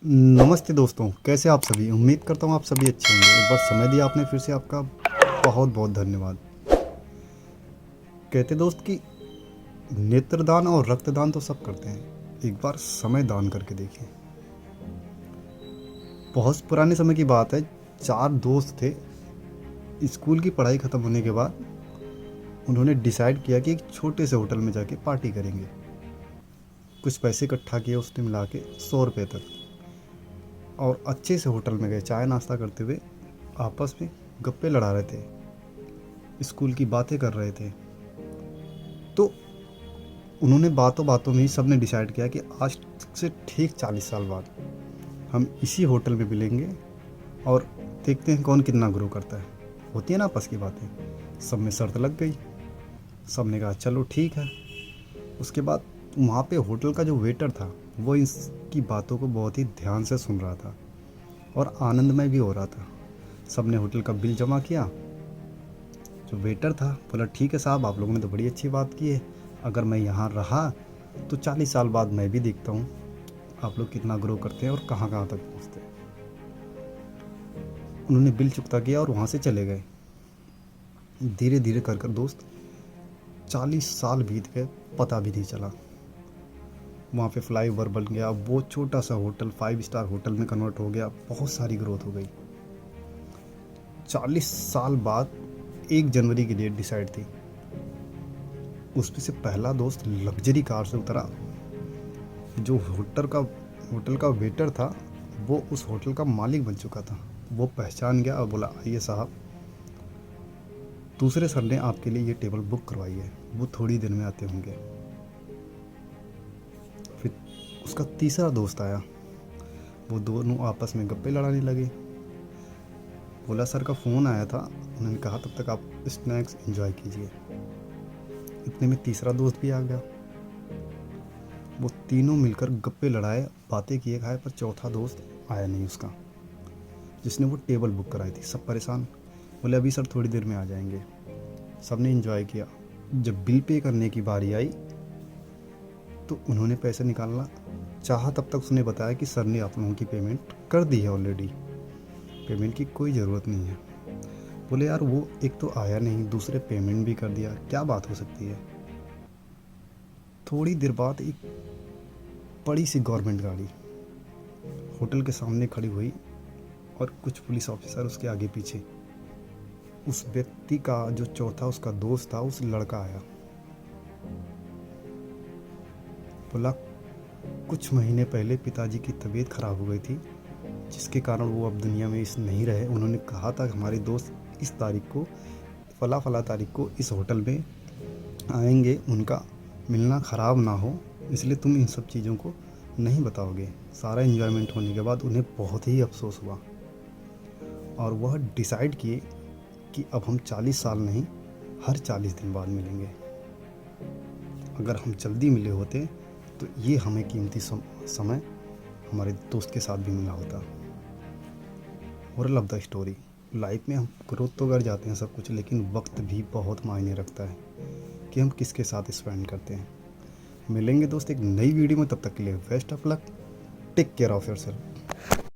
नमस्ते दोस्तों, कैसे आप सभी। उम्मीद करता हूँ आप सभी अच्छे होंगे। एक बार समय दिया आपने, फिर से आपका बहुत बहुत धन्यवाद। कहते दोस्त कि नेत्रदान और रक्तदान तो सब करते हैं, एक बार समय दान करके देखिए। बहुत पुराने समय की बात है। 4 दोस्त थे। स्कूल की पढ़ाई ख़त्म होने के बाद उन्होंने डिसाइड किया कि एक छोटे से होटल में जाके पार्टी करेंगे। कुछ पैसे इकट्ठा किए उसने मिला के 100 रुपये तक, और अच्छे से होटल में गए। चाय नाश्ता करते हुए आपस में गप्पे लड़ा रहे थे, स्कूल की बातें कर रहे थे। तो उन्होंने बातों बातों में ही सब ने डिसाइड किया कि आज से ठीक 40 साल बाद हम इसी होटल में मिलेंगे और देखते हैं कौन कितना ग्रो करता है। होती है ना आपस की बातें। सब में शर्त लग गई। सब ने कहा चलो ठीक है। उसके बाद वहाँ पे होटल का जो वेटर था वो इसकी बातों को बहुत ही ध्यान से सुन रहा था और आनंदमय भी हो रहा था। सब ने होटल का बिल जमा किया। जो वेटर था बोला ठीक है साहब, आप लोगों ने तो बड़ी अच्छी बात की है। अगर मैं यहाँ रहा तो 40 साल बाद मैं भी देखता हूँ आप लोग कितना ग्रो करते हैं और कहाँ कहाँ तक पहुँचते हैं। उन्होंने बिल चुकता किया और वहाँ से चले गए। धीरे धीरे कर कर दोस्त 40 साल बीत गए, पता भी नहीं चला। वहाँ पे फ्लाईओवर बन गया, वो छोटा सा होटल 5 स्टार होटल में कन्वर्ट हो गया। बहुत सारी ग्रोथ हो गई। 40 साल बाद 1 जनवरी की डेट डिसाइड थी। उसमें से पहला दोस्त लग्जरी कार से उतरा। जो होटल का वेटर था वो उस होटल का मालिक बन चुका था। वो पहचान गया और बोला आइए साहब, दूसरे सर ने आपके लिए ये टेबल बुक करवाई है, वो थोड़ी देर में आते होंगे। फिर उसका तीसरा दोस्त आया। वो दोनों आपस में गप्पे लड़ाने लगे। बोला सर का फ़ोन आया था, उन्होंने कहा तब तक आप स्नैक्स एंजॉय कीजिए। इतने में तीसरा दोस्त भी आ गया। वो तीनों मिलकर गप्पे लड़ाए, बातें किए खाए, पर चौथा दोस्त आया नहीं उसका, जिसने वो टेबल बुक कराई थी। सब परेशान, बोले अभी सर थोड़ी देर में आ जाएंगे। सब ने एंजॉय किया। जब बिल पे करने की बारी आई तो उन्होंने पैसे निकालना चाहा, तब तक उसने बताया कि सर ने आप लोगों की पेमेंट कर दी है ऑलरेडी, पेमेंट की कोई ज़रूरत नहीं है। बोले यार वो एक तो आया नहीं, दूसरे पेमेंट भी कर दिया, क्या बात हो सकती है। थोड़ी देर बाद एक बड़ी सी गवर्नमेंट गाड़ी होटल के सामने खड़ी हुई और कुछ पुलिस ऑफिसर उसके आगे पीछे। उस व्यक्ति का जो चौथा उसका दोस्त था, उस लड़का आया। बोला कुछ महीने पहले पिताजी की तबीयत खराब हो गई थी, जिसके कारण वो अब दुनिया में इस नहीं रहे। उन्होंने कहा था हमारे दोस्त इस तारीख को, फला फला तारीख को इस होटल में आएंगे, उनका मिलना ख़राब ना हो, इसलिए तुम इन सब चीज़ों को नहीं बताओगे। सारा इन्जॉयमेंट होने के बाद उन्हें बहुत ही अफसोस हुआ और वह डिसाइड किए कि अब हम 40 साल नहीं, हर 40 दिन बाद मिलेंगे। अगर हम जल्दी मिले होते तो ये हमें कीमती समय हमारे दोस्त के साथ भी मिला होता। Moral of the story, life में हम ग्रोथ तो कर जाते हैं सब कुछ, लेकिन वक्त भी बहुत मायने रखता है कि हम किसके साथ स्पेंड करते हैं। मिलेंगे दोस्त एक नई वीडियो में, तब तक के लिए best of luck. Take care of yourself.